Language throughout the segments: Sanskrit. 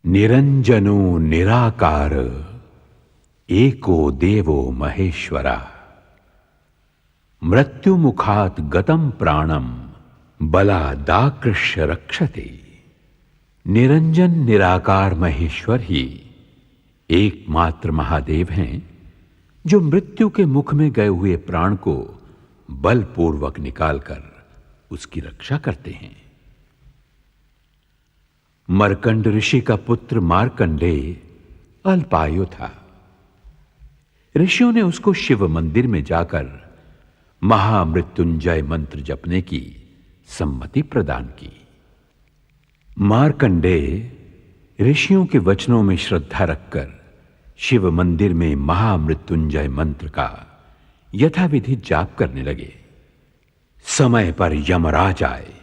निरंजनो निराकार एको देवो महेश्वरा मृत्युमुखात् गतं प्राणम बलादाकृष्य रक्षते। निरंजन निराकार महेश्वर ही एकमात्र महादेव हैं जो मृत्यु के मुख में गए हुए प्राण को बलपूर्वक निकालकर उसकी रक्षा करते हैं। मर्कंड ऋषि का पुत्र मार्कंडेय अल्पायु था। ऋषियों ने उसको शिव मंदिर में जाकर महामृत्युंजय मंत्र जपने की सम्मति प्रदान की। मार्कंडेय ऋषियों के वचनों में श्रद्धा रखकर शिव मंदिर में महामृत्युंजय मंत्र का यथाविधि जाप करने लगे। समय पर यमराज आए,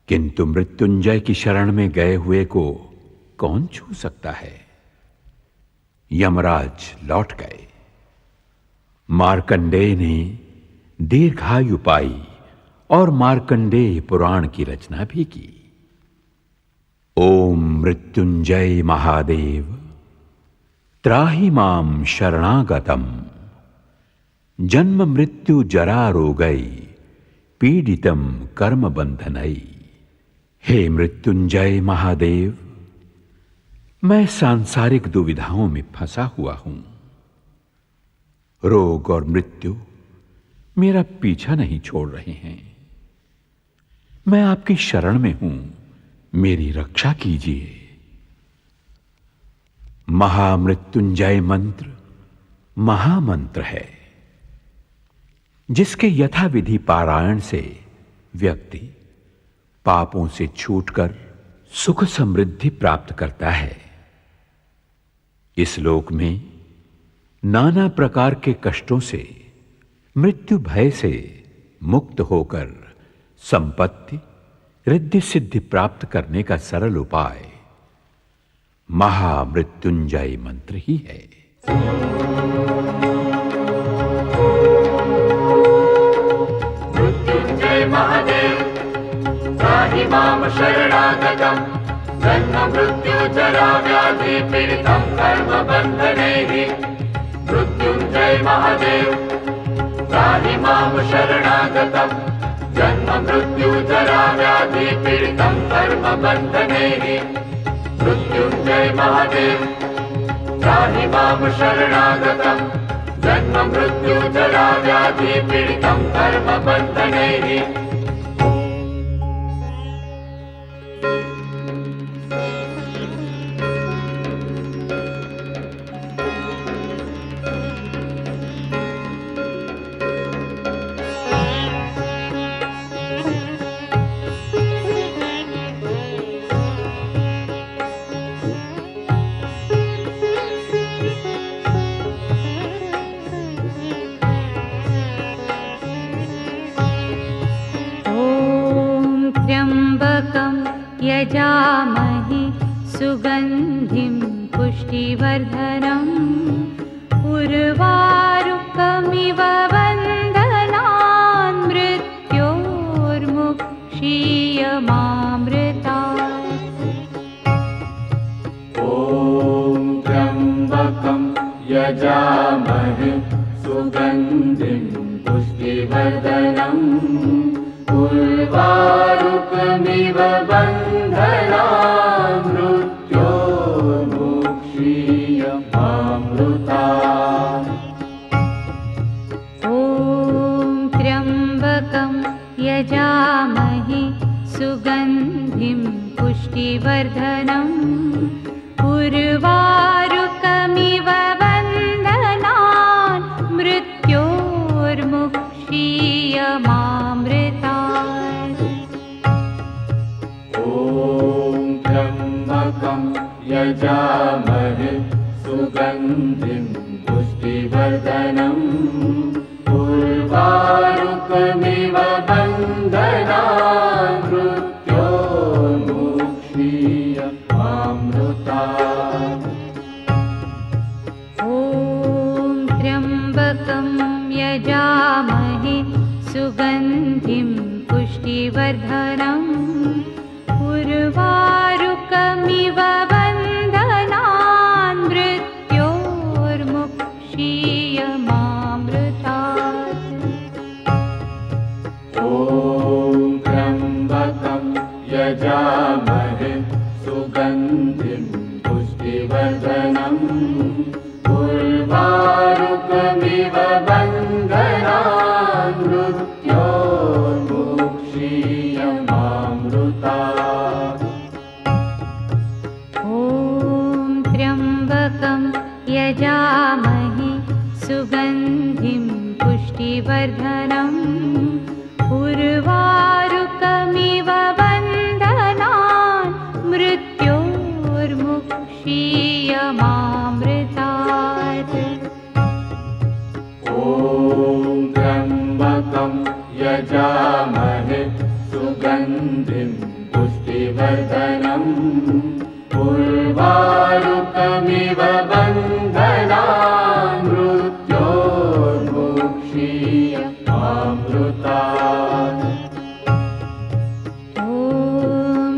किंतु मृत्युंजय की शरण में गए हुए को कौन छू सकता है। यमराज लौट गए। मार्कंडेय ने दीर्घायु पाई और मार्कंडेय पुराण की रचना भी की। ओम मृत्युंजय महादेव त्राहि मां शरणागतम जन्म मृत्यु जरा रोगै पीडितम कर्म बंधनै। हे मृत्युंजय महादेव, मैं सांसारिक दुविधाओं में फंसा हुआ हूं। रोग और मृत्यु मेरा पीछा नहीं छोड़ रहे हैं। मैं आपकी शरण में हूं, मेरी रक्षा कीजिए। महामृत्युंजय मंत्र महामंत्र है, जिसके यथाविधि पारायण से व्यक्ति पापों से छूटकर सुख समृद्धि प्राप्त करता है। इस लोक में नाना प्रकार के कष्टों से, मृत्यु भय से मुक्त होकर संपत्ति रिद्धि सिद्धि प्राप्त करने का सरल उपाय महामृत्युंजय मंत्र ही है। मृत्युंजय महादेव त्राहि मां शरणागतं जन्म मृत्यु जरा व्याधि पीडितं कर्म बन्धनैः। मृत्युंजय महादेव त्राहि मां शरणागतं जन्म मृत्यु जरा व्याधि पीडितं कर्म बन्धनैः। मृत्युंजय महादेव त्राहि मां शरणागतं जन्म मृत्यु जरा व्याधि पीडितं कर्म बन्धनैः। त्र्यंबकं यजामहे सुगंधिं पुष्टिवर्धनम् उर्वारुकमिव बन्धनान् मृत्योर्मुक्षीयमामृतात्। ॐ त्र्यंबकं यजामहे सुगंधिं पुष्टिवर्धनम् उर्वारुकमिव बन्धनान् मृत्योर्मुक्षीयमामृतात्। ॐ त्र्यंबकं यजामहे सुगंधिं पुष्टिवर्धनम् उर्वारुकमिव बन्धनान् मृत्योर्मुक्षीयमामृतात्। ॐ त्र्यंबकं यजामहे सुगंधिं पुष्टिवर्धनम् उर्वारुकमिव बन्धनान् मृत्योर्मुक्षीयमामृतात्। ॐ त्र्यंबकं यजामहे सुगंधिं पुष्टिवर्धनम् उर्वारुकमिव सुगन्धिं पुष्टिवर्धनम् उर्वारुकमिव बन्धनान् मृत्योर्मुक्षीयमामृतात्। ॐ त्र्यम्बकं यजामहे सुगन्धिं पुष्टिवर्धनम् उर्वारुकमिव बन्धनान् मृत्योर्मुक्षीयमामृतात्। ॐ त्र्यम्बकं यजामहे सुगन्धिं पुष्टिवर्धनम् उर्वारुकमिव बन्धनान् मृत्योर्मुक्षीयमामृतात्। ॐ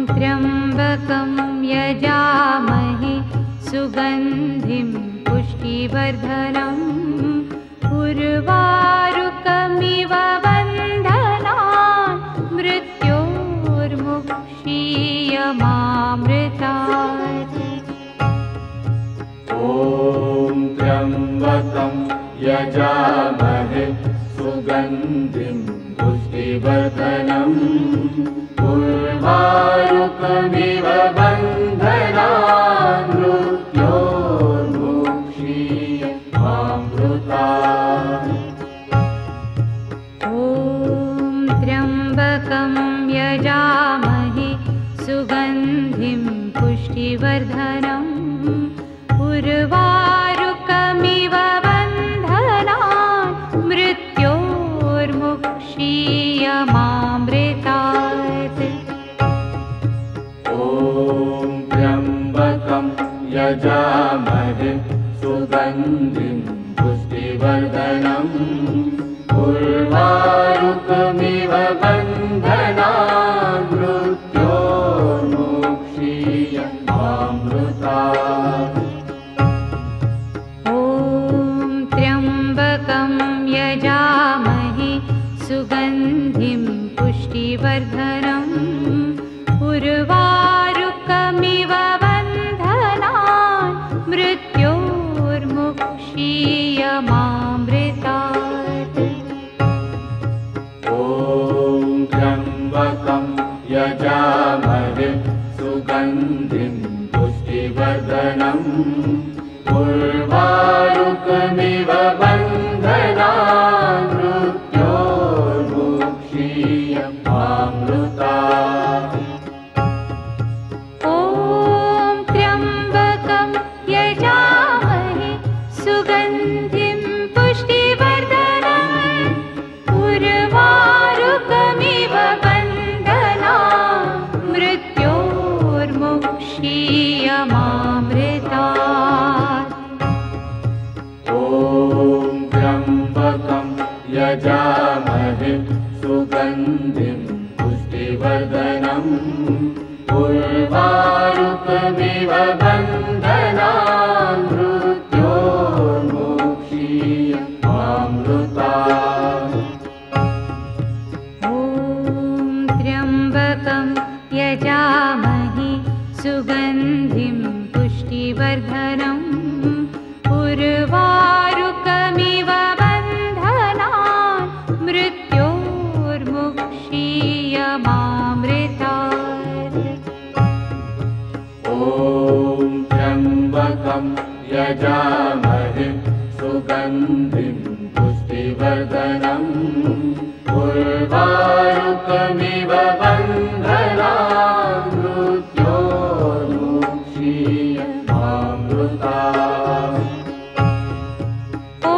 त्र्यम्बकं यजामहे सुगन्धिं पुष्टिवर्धनम् उर्वारुकमिव बन्धनान् मृत्योर्मुक्षीयमामृतात्। ॐ त्र्यम्बकं यजामहे सुगन्धिं पुष्टिवर्धनम् उर्वारुकमिव बन्धनान् मृत्योर्मुक्षीयमामृतात्। ॐ त्र्यम्बकं यजामहे सुगन्धिं पुष्टिवर्धनम् उर्वारुकमिव बन्धनान् मृत्योर्मुक्षीयमामृतात्। ॐ त्र्यम्बकं यजामहे सुगन्धिं पुष्टिवर्धनम् उर्वारुकमिव बन्धनान् मृत्योर्मुक्षीयमामृतात्। ॐ त्र्यम्बकं यजामहे सुगन्धिं पुष्टिवर्धनम् उर्वारुकमिव बन्धनान् मृत्योर्मुक्षीयमामृतात्। ॐ त्र्यम्बकं यजामहे सुगन्धिं पुष्टिवर्धनम् उर्वारुकमिव बन्धनान् मृत्योर्मुक्षीयमामृतात्। ॐ त्र्यम्बकं यजामहे सुगन्धिं पुष्टिवर्धनम् उर्वारुकमिव बन्धनान् मृत्योर्मुक्षीयमामृतात्। ॐ त्र्यम्बकं यजामहे सुगन्धिं पुष्टिवर्धनम् उर्वारुकमिव बन्धनान् मृत्योर्मुक्षीयमामृतात्। ॐ त्र्यम्बकं यजामहे सुगन्धिं पुष्टिवर्धनम् उर्वारुकमिव बन्धनान् मृत्योर्मुक्षीयमामृतात्। ॐ त्र्यम्बकं यजामहे सुगन्धिं पुष्टिवर्धनम् उर्वारुकमिव बन्धनान् मृत्योर्मुक्षीयमामृतात्। ॐ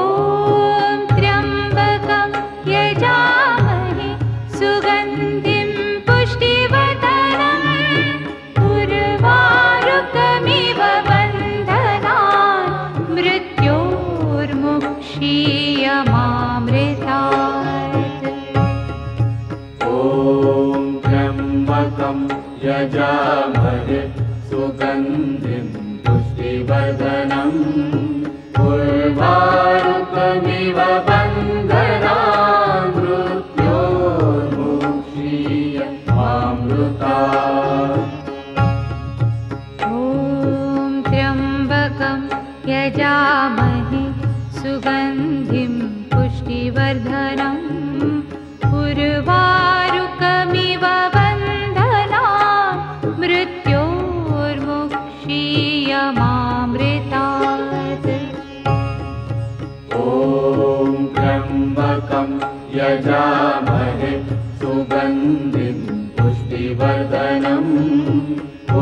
त्र्यम्बकं यजामहे सुगन्धिं पुष्टिवर्धनम् उर्वारुकमिव बन्धनान् मृत्योर्मुक्षीयमामृतात्। ॐ त्र्यम्बकं यजामहे सुगन्धिं पुष्टिवर्धनम् उर्वारुकमिव बन्धनान् मृत्योर्मुक्षीयमामृतात्। यजामहे सुगन्धिं पुष्टिवर्धनम् उर्वारुकमिव बन्धनान् मृत्योर्मुक्षीयमामृतात् ॐ त्र्यम्बकं यजामहे सुगन्धिं पुष्टिवर्धनम्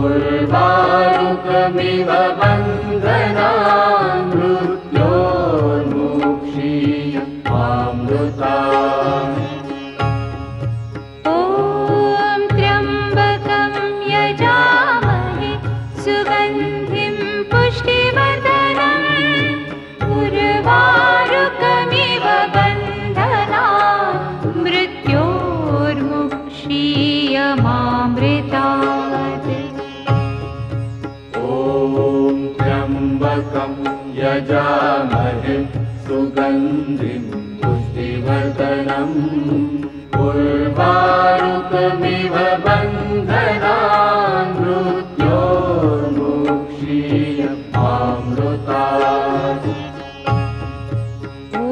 उर्वारुकमिव बन्धनान् मृत्योर्मुक्षीयमामृतात् ॐ त्र्यम्बकं यजामहे सुगन्धिं पुष्टिवर्धनम् उर्वारुकमिव बन्धनान् मृत्योर्मुक्षीयमामृतात् ॐ त्र्यम्बकं यजामहे सुगन्धिं पुष्टिवर्धनम् उर्वारुकमिव बन्धनान् मृत्योर्मुक्षीयमामृतात् ॐ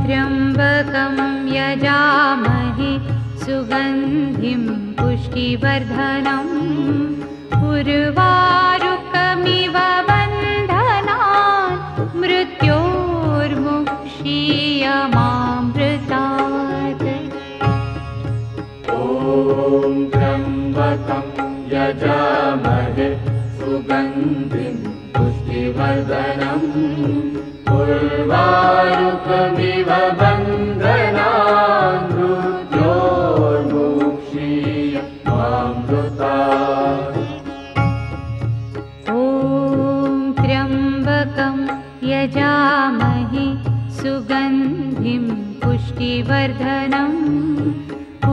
त्र्यम्बकं यजामहे सुगन्धिं पुष्टिवर्धनम् उर्वारुकमिव बन्धनान् मृत्योर्मुक्षीयमामृतात् ॐ त्र्यम्बकं यजामहे सुगन्धिं पुष्टिवर्धनम् उर्वारुकमिव बन्धनान् मृत्योर्मुक्षीयमामृतात् ॐ त्र्यम्बकं यजामहे सुगन्धिं पुष्टिवर्धनम्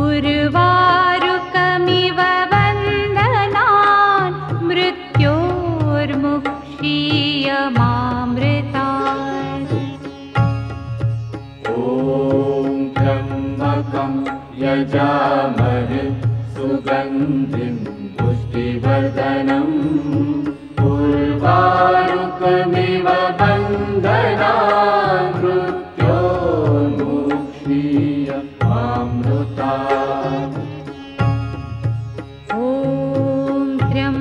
उर्वारुकमिव बन्धनान् मृत्योर्मुक्षीयमामृतात् ॐ त्र्यम्बकं यजामहे सुगन्धिं पुष्टिवर्धनम् उर्वारुकमिव बन्धनान् मृत्योर्मुक्षीयमामृतात् ॐ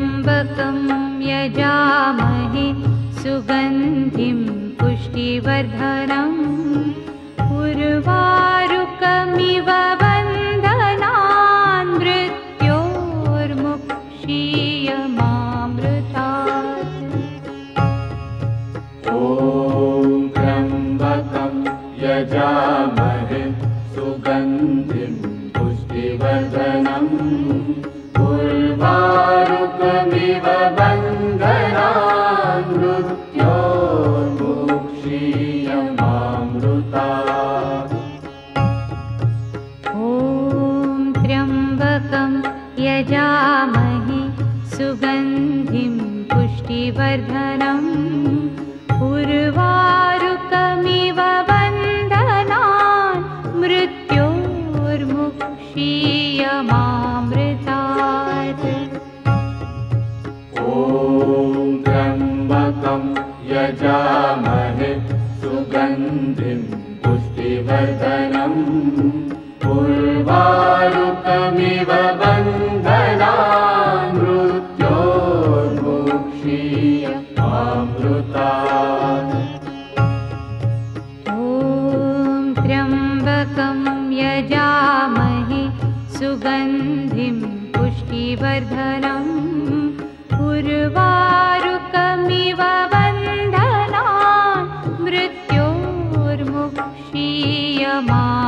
त्र्यम्बकं यजामहे सुगन्धिं पुष्टिवर्धनम् उर्वारुकमिव बन्धनान् मृत्योर्मुक्षीयमामृतात् ॐ त्र्यम्बकं यजामहे सुगन्धिं पुष्टिवर्धनम् उर्वारुकमिव बन्धनान् मृत्योर्मुक्षीयमामृतात् ॐ त्र्यम्बकं यजामहे सुगन्धिं पुष्टिवर्धनम् उर्वारुकमिव बन्धनान् मृत्योर्मुक्षीयमामृतात् ॐ त्र्यम्बकं यजामहे सुगन्धिं पुष्टिवर्धनम् उर्वारुकमिव बन्धनान् मृत्योर्मुक्षीयमामृतात् ॐ त्र्यम्बकं यजामहे सुगन्धिं पुष्टिवर्धनम् उर्वारुकमिव बन्धनान्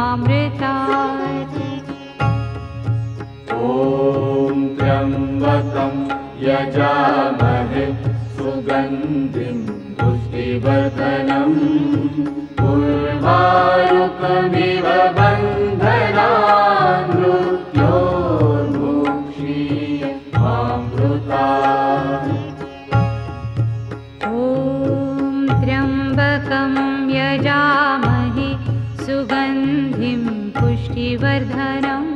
मृत्योर्मुक्षीयमामृतात् ॐ त्र्यम्बकं यजामहे सुगन्धिं पुष्टिवर्धनम् उर्वारुकमिव बन्धनान् मृत्योर्मुक्षीयमामृतात् ॐ त्र्यम्बकं यजामहे सुगन्धिं पुष्टिवर्धनम्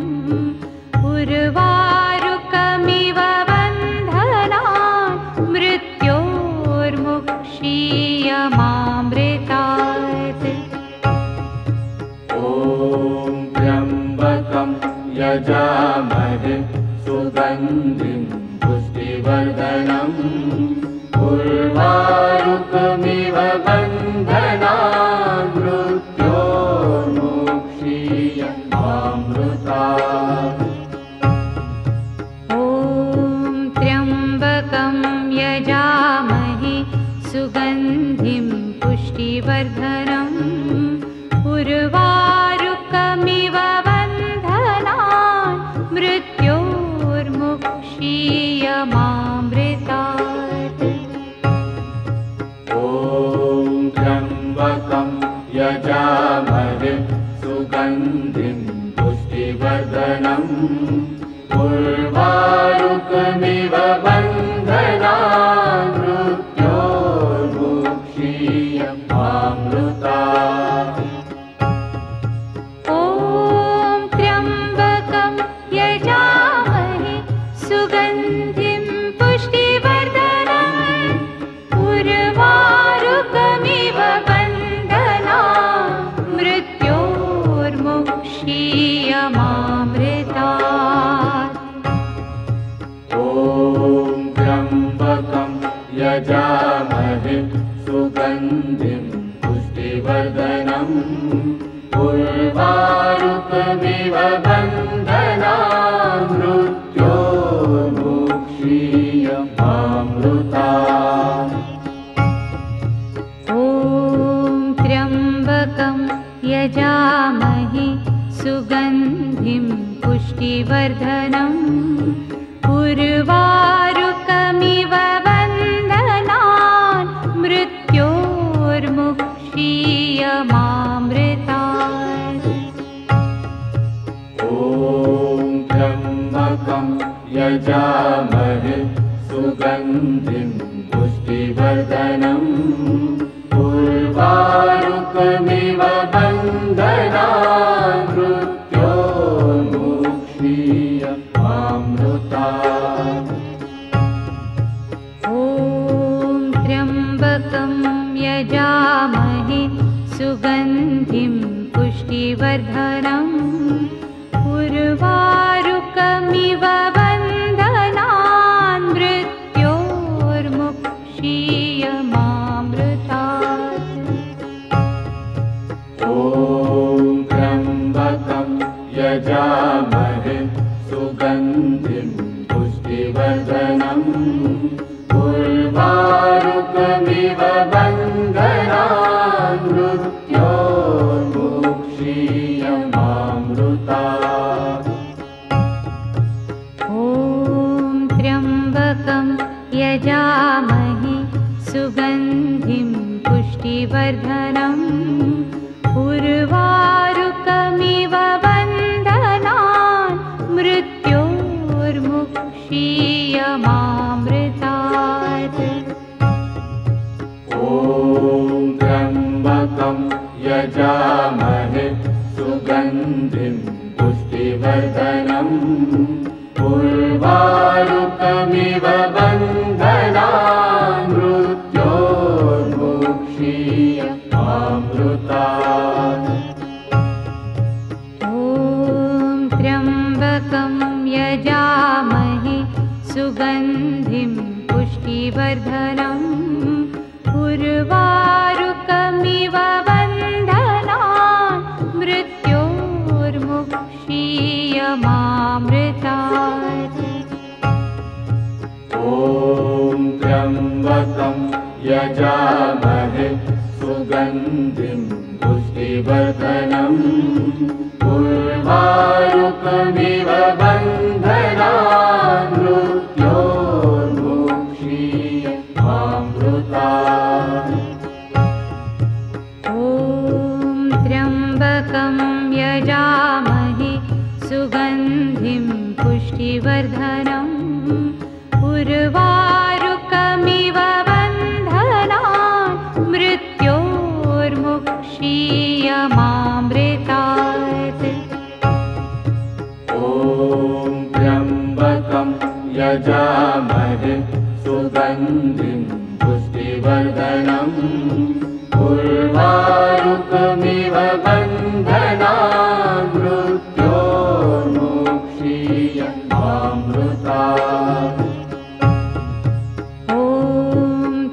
उर्वारुकमिव बन्धनान् मृत्योर्मुक्षीयमामृतात् यजामहे सुगन्धिं पुष्टिवर्धनम् उर्वारुकमिव बन्धनान् मृत्योर्मुक्षीयमामृतात्। ॐ त्र्यम्बकं यजामहे सुगन्धिं पुष्टिवर्धनम् उर्वारुकमिव बन्धनान् मृत्योर्मुक्षीयमामृतात्। ॐ त्र्यम्बकं यजामहे सुगन्धिं पुष्टिवर्धनम् उर्वारुकमिव बन्धनान् मृत्योर्मुक्षीयमामृतात्। ॐ त्र्यम्बकं यजामहे सुगन्धिं पुष्टिवर्धनम् उर्वारुकमिव बन्धनान् मृत्योर्मुक्षीयमामृतात्। ॐ त्र्यम्बकं यजामहे सुगन्धिं पुष्टिवर्धनम् उर्वारुकमिव बन्धनान् मृत्योर्मुक्षीयमामृतात्। ॐ त्र्यम्बकं यजामहे सुगन्धिं पुष्टिवर्धनम् उर्वारुकमिव बन्धनान् मृत्योर्मुक्षीयमामृतात्। ॐ त्र्यम्बकं यजामहे सुगन्धिं पुष्टिवर्धनम् उर्वारुकमिव बन्धनान् मृत्योर्मुक्षीयमामृतात्। ॐ त्र्यम्बकं यजामहे सुगन्धिं पुष्टिवर्धनम् उर्वारुकमिव बन्धनान् मृत्योर्मुक्षीयमामृतात्। ॐ त्र्यम्बकं यजामहे सुगन्धिं पुष्टिवर्धनम् उर्वारुकमिव बन्धनान् मृत्योर्मुक्षीयमामृतात्। ॐ त्र्यम्बकं यजामहे सुगन्धिं पुष्टिवर्धनम् उर्वारुकमिव बन्धनान् मृत्योर्मुक्षीयमामृतात्। ॐ त्र्यम्बकं यजामहे सुगन्धिं पुष्टिवर्धनम् उर्वारुकमिव बन्धनान् मृत्योर्मुक्षीयमामृतात्। ॐ त्र्यम्बकं यजामहे सुगन्धिं पुष्टिवर्धनम् उर्वारुकमिव बन्धनान् मृत्योर्मुक्षीयमामृतात्। ॐ त्र्यम्बकं यजामहे सुगन्धिं पुष्टिवर्धनम् उर्वारुकमिव बन्धनान् मृत्योर्मुक्षीयमामृतात्। ॐ त्र्यम्बकं यजामहे सुगन्धिं पुष्टिवर्धनम् उर्वारुकमिव बन्धनान् मृत्योर्मुक्षीयमामृतात्। ॐ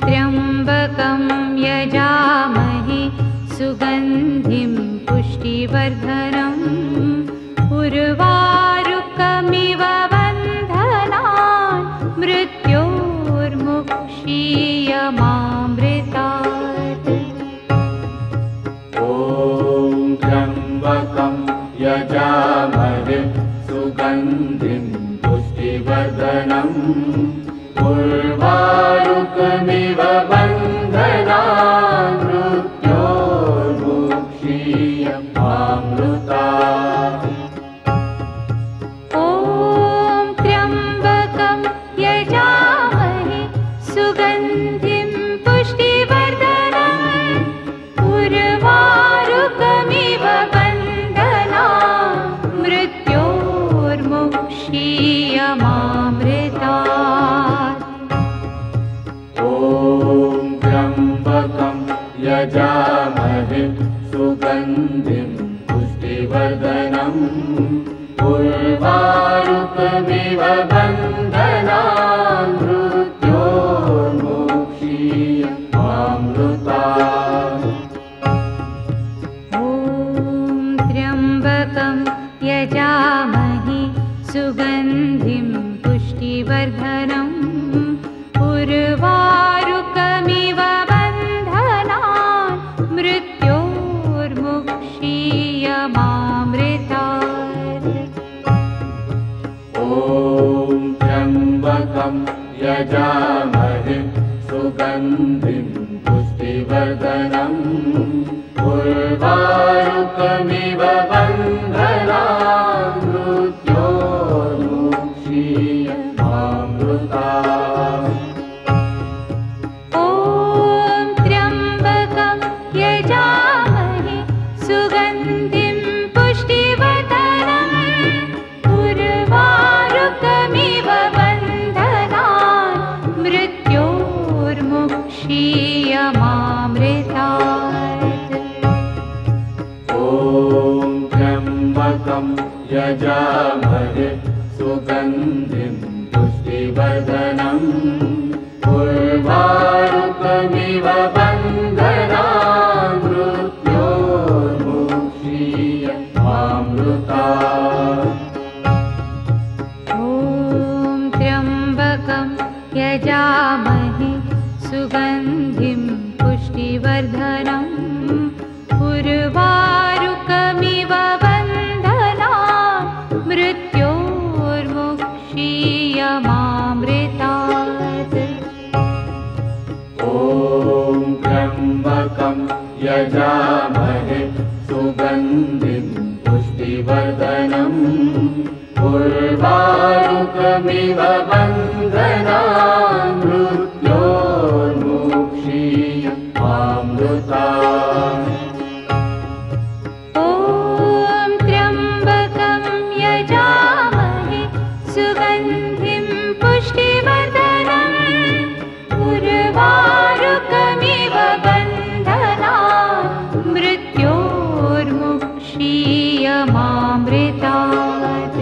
त्र्यम्बकं यजामहे सुगन्धिं पुष्टिवर्धनम् उर्वारुकमिव बन्धनान् मृत्योर्मुक्षीयमामृतात्। पुष्टिवर्धनम् ॐ त्र्यम्बकं यजामहे सुगन्धिं पुष्टिवर्धनम् उर्वारुकमिव बन्धनान् मृत्योर्मुक्षीयमामृतात् ॐ त्र्यम्बकं यजामहे सुगन्धिं पुष्टिवर्धनम् उर्वारुकमिव बन्धनान् मृत्योर्मुक्षीयमामृतात् ॐ त्र्यम्बकं यजामहे सुगन्धिं पुष्टिवर्धनम् उर्वारुकमिव बन्धनान् मृत्योर्मुक्षीयमामृतात् ॐ त्र्यम्बकं यजामहे सुगन्धिं पुष्टिवर्धनम् उर्वारुकमिव बन्धनान् मृत्योर्मुक्षीयमामृतात् ॐ त्र्यम्बकं यजामहे सुगन्धिं पुष्टिवर्धनम् उर्वारुकमिव बन्धनान् मृत्योर्मुक्षीयमामृतात् ॐ त्र्यम्बकं यजामहे सुगन्धिं पुष्टिवर्धनम् उर्वारुकमिव बन्धनान् मृत्योर्मुक्षीयमामृतात् ॐ त्र्यम्बकं यजामहे सुगन्धिं पुष्टिवर्धनम् उर्वारुकमिव बन्धनान् मृत्योर्मुक्षीयमामृतात् ॐ त्र्यम्बकं यजामहे सुगन्धिं पुष्टिवर्धनम् उर्वारुकमिव बन्धनान् मृत्योर्मुक्षीयमामृतात् ॐ त्र्यम्बकं यजामहे सुगन्धिं पुष्टिवर्धनम् उर्वारुकमिव बन्धनान् मृत्योर्मुक्षीयमामृतात्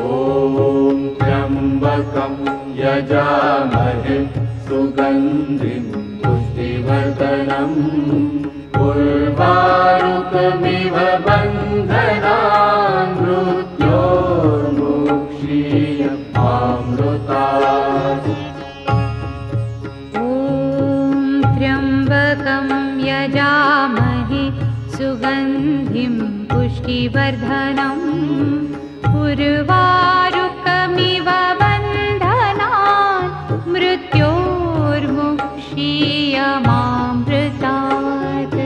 ॐ त्र्यम्बकं यजामहे सुगन्धिं पुष्टिवर्धनम् उर्वारुकमिव बन्धनान् मृत्योर्मुक्षीयमामृतात् ॐ त्र्यम्बकं यजामहे सुगन्धिं पुष्टिवर्धनम् उर्वारुकमिव बन्धनान् मृत्योर्मुक्षीयमामृतात् ॐ त्र्यम्बकं यजामहे सुगन्धिं पुष्टिवर्धनम् उर्वारुकमिव बन्धनान् मृत्योर्मुक्षीयमामृतात्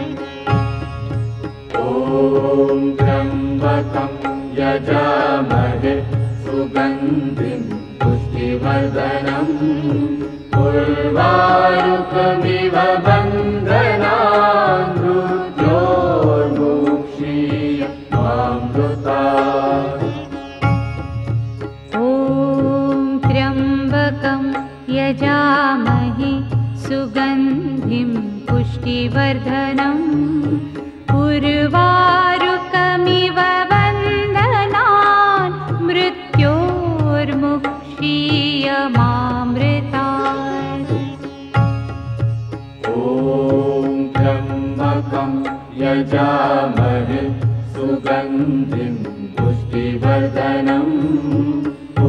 ॐ त्र्यम्बकं यजामहे सुगन्धिं पुष्टिवर्धनम् उर्वारुकमिव बन्धनान् मृत्योर्मुक्षीयमामृतात् ॐ त्र्यम्बकं यजामहे सुगन्धिं पुष्टिवर्धनम् उर्वारुकमिव बन्धनान् मृत्योर्मुक्षीयमामृतात् ॐ त्र्यम्बकं यजामहे सुगन्धिं पुष्टिवर्धनम्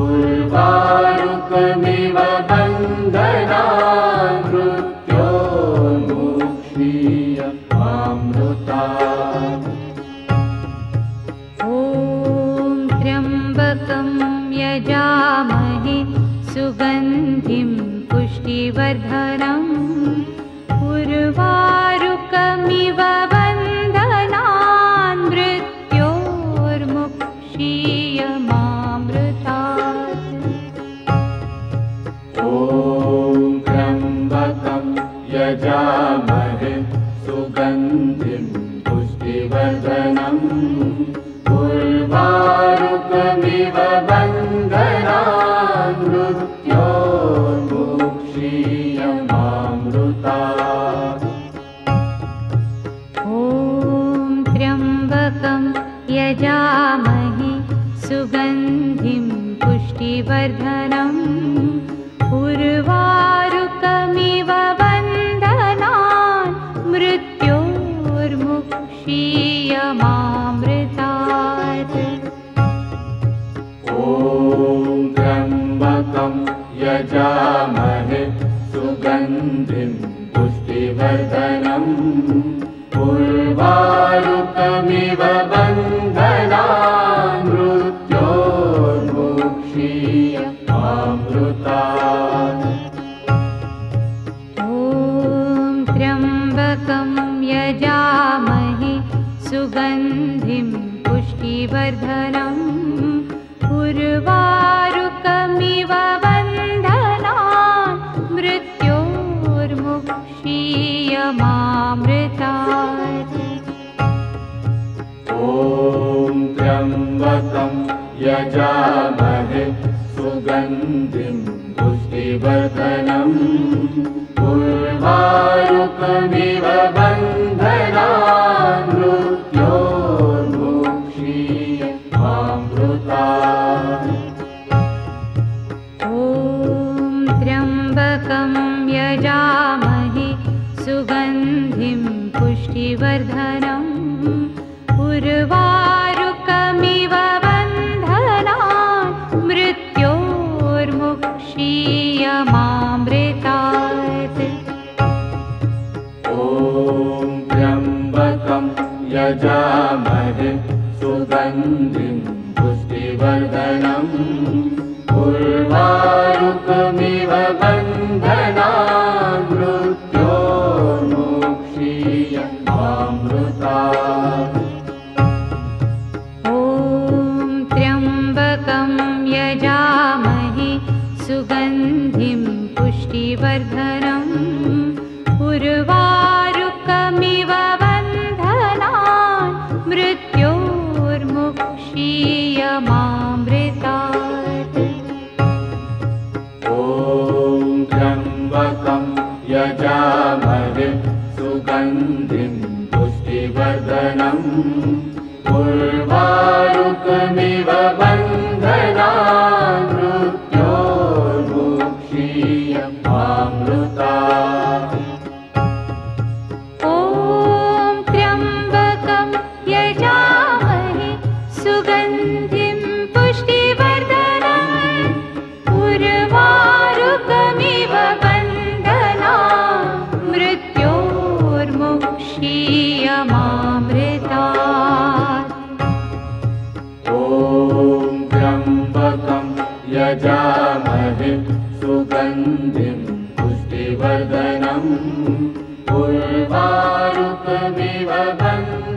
उर्वारुकमिव बन्धनान् पुष्टिवर्धनम् उर्वारुकमिव बन्धनान् मृत्योर्मुक्षीयमामृतात्। ॐ त्र्यम्बकं यजामहे सुगन्धिं पुष्टिवर्धनम् उर्वारुकमिव बन्धनान् मृत्योर्मुक्षीयमामृतात्। ॐ त्र्यम्बकं यजामहे सुगन्धिं पुष्टिवर्धनम् उर्वारुकमिव बन्धनान् मृत्योर्मुक्षीयमामृतात्। ॐ त्र्यम्बकं यजामहे सुगन्धिं पुष्टिवर्धनम् उर्वारुकमिव बन्धनान् मृत्योर्मुक्षीयमामृतात्। ॐ त्र्यम्बकं यजामहे सुगन्धिं पुष्टिवर्धनम् उर्वारुकमिव बन्धनान् मृत्योर्मुक्षीयमामृतात्। ॐ त्र्यम्बकं यजामहे सुगन्धिं पुष्टिवर्धनम् उर्वारुकमिव बन्धनान् मृत्योर्मुक्षीयमामृतात्। ॐ त्र्यम्बकं यजामहे सुगन्धिं पुष्टिवर्धनम् उर्वारुकमिव बन्धनान् मृत्योर्मुक्षीयमामृतात्। ॐ त्र्यम्बकं यजामहे सुगन्धिं पुष्टिवर्धनम् उर्वारुकमिव बन्धनान् मृत्योर्मुक्षीयमामृतात्। ॐ त्र्यम्बकं यजामहे सुगन्धिं पुष्टिवर्धनम् उर्वारुकमिव बन्धनान् मृत्योर्मुक्षीयमामृतात्। ॐ त्र्यम्बकं यजामहे सुगन्धिं पुष्टिवर्धनम् उर्वारुकमिव बन्धनान् मृत्योर्मुक्षीयमामृतात्। ॐ त्र्यम्बकं यजामहे सुगन्धिं पुष्टिवर्धनम् उर्वारुकमिव बन्धनान् मृत्योर्मुक्षीयमामृतात्। ॐ त्र्यम्बकं यजामहे सुगन्धिं पुष्टिवर्धनम् उर्वारुकमिव बन्धनान्